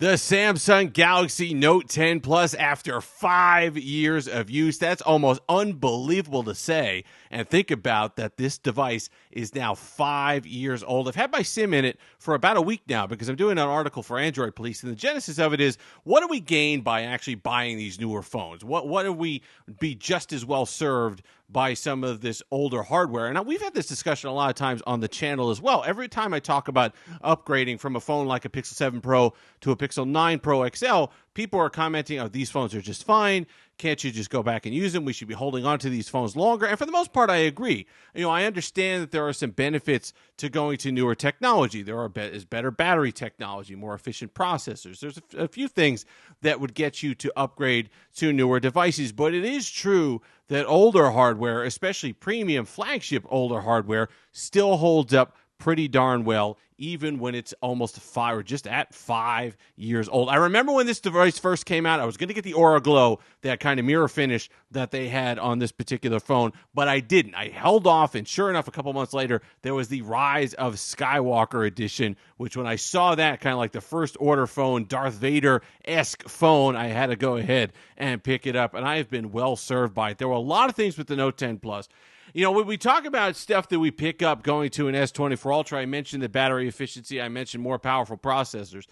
The Samsung Galaxy Note 10 Plus after 5 years of use. That's almost unbelievable to say. And think about that this device is now 5 years old. I've had my SIM in it for about a week now because I'm doing an article for Android Police. And the genesis of it is, what do we gain by actually buying these newer phones? What do we be just as well served by some of this older hardware? And we've had this discussion a lot of times on the channel as well. Every time I talk about upgrading from a phone like a Pixel 7 Pro to a Pixel 9 Pro XL, people are commenting, oh, these phones are just fine. Can't you just go back and use them? We should be holding on to these phones longer. And for the most part, I agree. I understand that there are some benefits to going to newer technology. There is better battery technology, more efficient processors. There's a few things that would get you to upgrade to newer devices. But it is true that older hardware, especially premium flagship older hardware, still holds up pretty darn well, even when it's almost 5 or just at 5 years old. I remember when this device first came out, I was going to get the Aura Glow, that kind of mirror finish that they had on this particular phone, but I didn't. I held off, and sure enough, a couple months later, there was the Rise of Skywalker edition, which when I saw that, kind of like the first order phone, Darth Vader-esque phone, I had to go ahead and pick it up, and I have been well served by it. There were a lot of things with the Note 10 Plus. When we talk about stuff that we pick up going to an S24 Ultra, I mentioned the battery efficiency. I mentioned more powerful processors.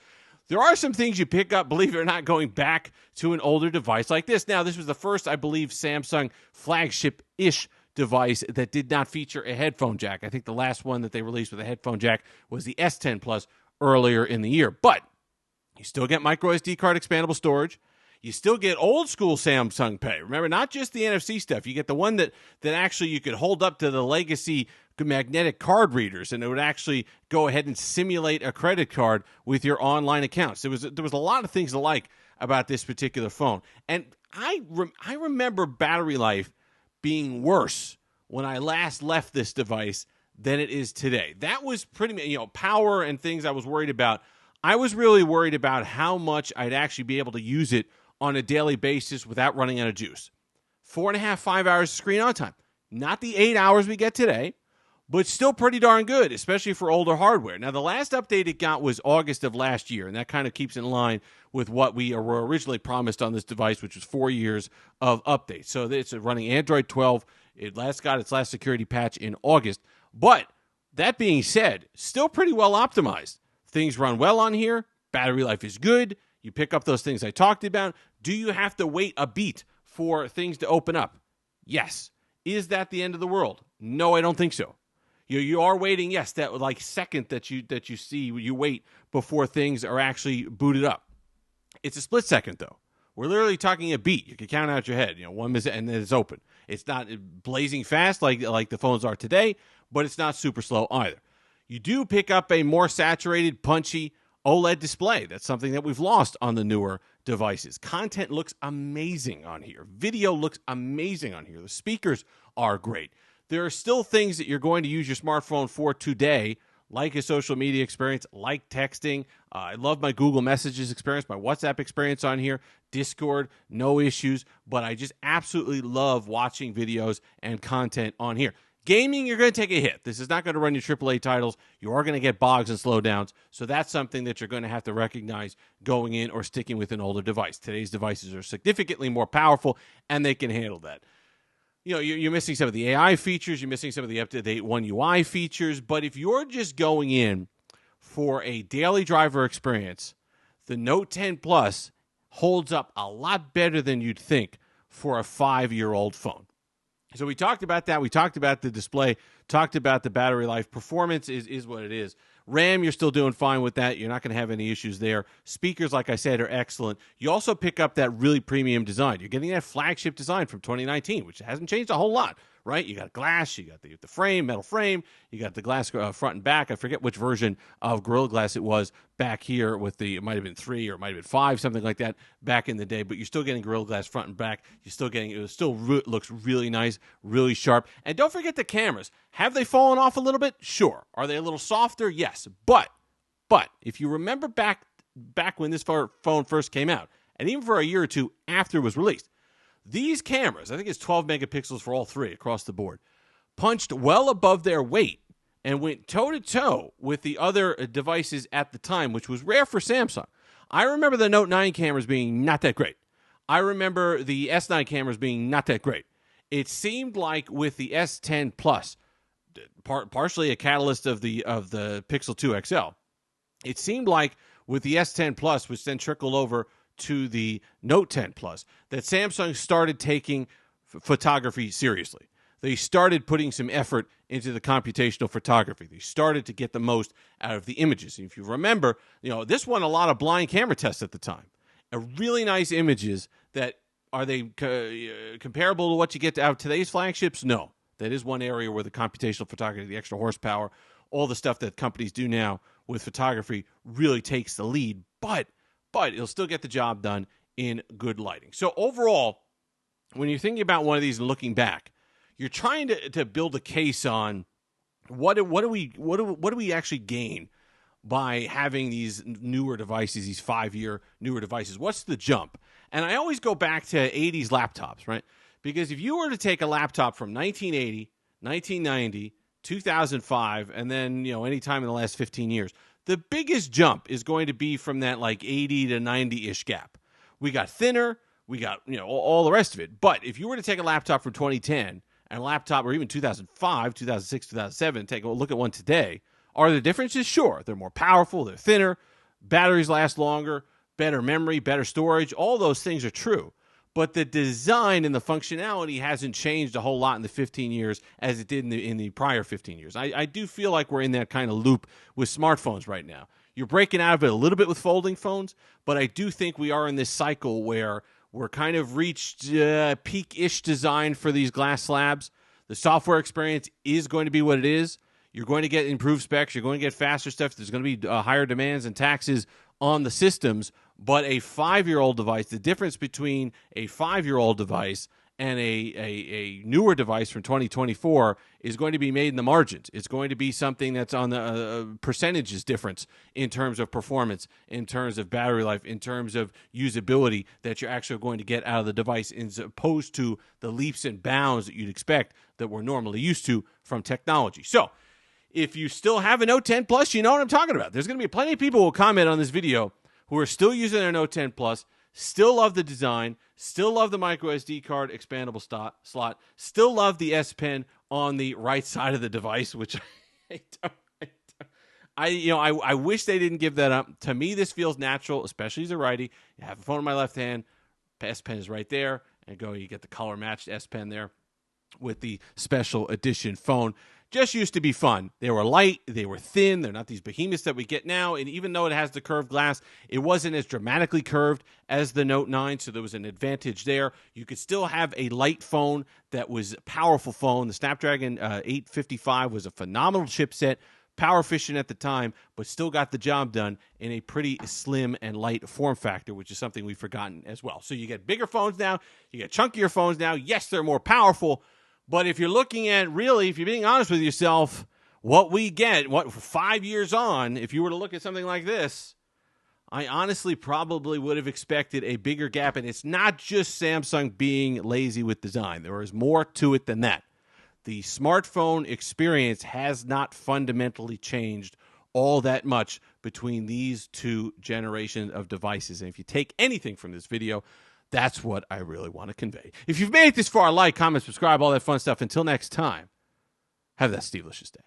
There are some things you pick up, believe it or not, going back to an older device like this. Now, this was the first, I believe, Samsung flagship-ish device that did not feature a headphone jack. I think the last one that they released with a headphone jack was the S10 Plus earlier in the year. But you still get micro SD card expandable storage. You still get old school Samsung Pay. Remember, not just the NFC stuff. You get the one that actually you could hold up to the legacy magnetic card readers, and it would actually go ahead and simulate a credit card with your online accounts. There was a lot of things to like about this particular phone. And I remember battery life being worse when I last left this device than it is today. That was pretty, power and things I was worried about. I was really worried about how much I'd actually be able to use it on a daily basis without running out of juice. 4.5, 5 hours of screen on time. Not the 8 hours we get today, but still pretty darn good, especially for older hardware. Now, the last update it got was August of last year, and that kind of keeps in line with what we were originally promised on this device, which was 4 years of updates. So it's running Android 12. It got its last security patch in August. But that being said, still pretty well optimized. Things run well on here. Battery life is good. You pick up those things I talked about. Do you have to wait a beat for things to open up? Yes. Is that the end of the world? No, I don't think so. You are waiting, yes, that like second that you see, you wait before things are actually booted up. It's a split second, though. We're literally talking a beat. You can count out your head, 1 minute, and then it's open. It's not blazing fast like the phones are today, but it's not super slow either. You do pick up a more saturated, punchy OLED display. That's something that we've lost on the newer devices. Content looks amazing on here. Video looks amazing on here. The speakers are great. There are still things that you're going to use your smartphone for today, like a social media experience, like texting. I love my Google Messages experience, my WhatsApp experience on here, Discord, no issues, but I just absolutely love watching videos and content on here. Gaming, you're going to take a hit. This is not going to run your AAA titles. You are going to get bogs and slowdowns, so that's something that you're going to have to recognize going in or sticking with an older device. Today's devices are significantly more powerful, and they can handle that. You're missing some of the AI features. You're missing some of the up-to-date One UI features. But if you're just going in for a daily driver experience, the Note 10 Plus holds up a lot better than you'd think for a 5-year-old phone. So we talked about that. We talked about the display, talked about the battery life. Performance is what it is. RAM, you're still doing fine with that. You're not going to have any issues there. Speakers, like I said, are excellent. You also pick up that really premium design. You're getting that flagship design from 2019, which hasn't changed a whole lot, right? You got glass, you got the frame, metal frame, you got the glass front and back. I forget which version of Gorilla Glass it was back here with it might have been 3 or it might have been 5, something like that back in the day, but you're still getting Gorilla Glass front and back. Looks really nice, really sharp. And don't forget the cameras. Have they fallen off a little bit? Sure. Are they a little softer? Yes. But if you remember back when this phone first came out, and even for a year or two after it was released, these cameras, I think it's 12 megapixels for all three across the board, punched well above their weight and went toe-to-toe with the other devices at the time, which was rare for Samsung. I remember the Note 9 cameras being not that great. I remember the S9 cameras being not that great. It seemed like with the S10 Plus, partially a catalyst of the Pixel 2 XL, it seemed like with the S10 Plus, which then trickled over to the Note 10 Plus, that Samsung started taking photography seriously. They started putting some effort into the computational photography. They started to get the most out of the images. And if you remember, this won a lot of blind camera tests at the time. Really nice images that are they comparable to what you get out of today's flagships? No. That is one area where the computational photography, the extra horsepower, all the stuff that companies do now with photography really takes the lead. But it'll still get the job done in good lighting. So overall, when you're thinking about one of these and looking back, you're trying to build a case on what do we actually gain by having these newer devices, these 5-year newer devices. What's the jump? And I always go back to 80s laptops, right? Because if you were to take a laptop from 1980, 1990, 2005, and then any time in the last 15 years, the biggest jump is going to be from that like 80 to 90-ish gap. We got thinner, we got all the rest of it. But if you were to take a laptop from 2010 and a laptop, or even 2005, 2006, 2007, take a look at one today, are there differences? Sure. They're more powerful, they're thinner, batteries last longer, better memory, better storage. All those things are true. But the design and the functionality hasn't changed a whole lot in the 15 years as it did in the prior 15 years. I do feel like we're in that kind of loop with smartphones right now. You're breaking out of it a little bit with folding phones, but I do think we are in this cycle where we're kind of reached peak-ish design for these glass slabs. The software experience is going to be what it is. You're going to get improved specs. You're going to get faster stuff. There's going to be higher demands and taxes on the systems. But a 5-year-old device, the difference between a 5-year-old device and a newer device from 2024 is going to be made in the margins. It's going to be something that's on the percentages difference in terms of performance, in terms of battery life, in terms of usability that you're actually going to get out of the device, as opposed to the leaps and bounds that you'd expect that we're normally used to from technology. So if you still have a Note 10 Plus, you know what I'm talking about. There's going to be plenty of people who will comment on this video who are still using their Note 10 Plus, still love the design, still love the micro SD card expandable slot, still love the S Pen on the right side of the device, which I wish they didn't give that up. To me, this feels natural, especially as a righty. You have a phone in my left hand, S Pen is right there, and you get the color matched S Pen there with the special edition phone. Just used to be fun. They were light, they were thin, they're not these behemoths that we get now, and even though it has the curved glass, it wasn't as dramatically curved as the Note 9, so there was an advantage there. You could still have a light phone that was a powerful phone. The Snapdragon 855 was a phenomenal chipset, power efficient at the time, but still got the job done in a pretty slim and light form factor, which is something we've forgotten as well. So you get bigger phones now, you get chunkier phones now. Yes, they're more powerful, but if you're looking at really, if you're being honest with yourself, what we get, 5 years on, if you were to look at something like this, I honestly probably would have expected a bigger gap. And it's not just Samsung being lazy with design. There is more to it than that. The smartphone experience has not fundamentally changed all that much between these two generations of devices. And if you take anything from this video, that's what I really want to convey. If you've made it this far, like, comment, subscribe, all that fun stuff. Until next time, have that Steve-licious day.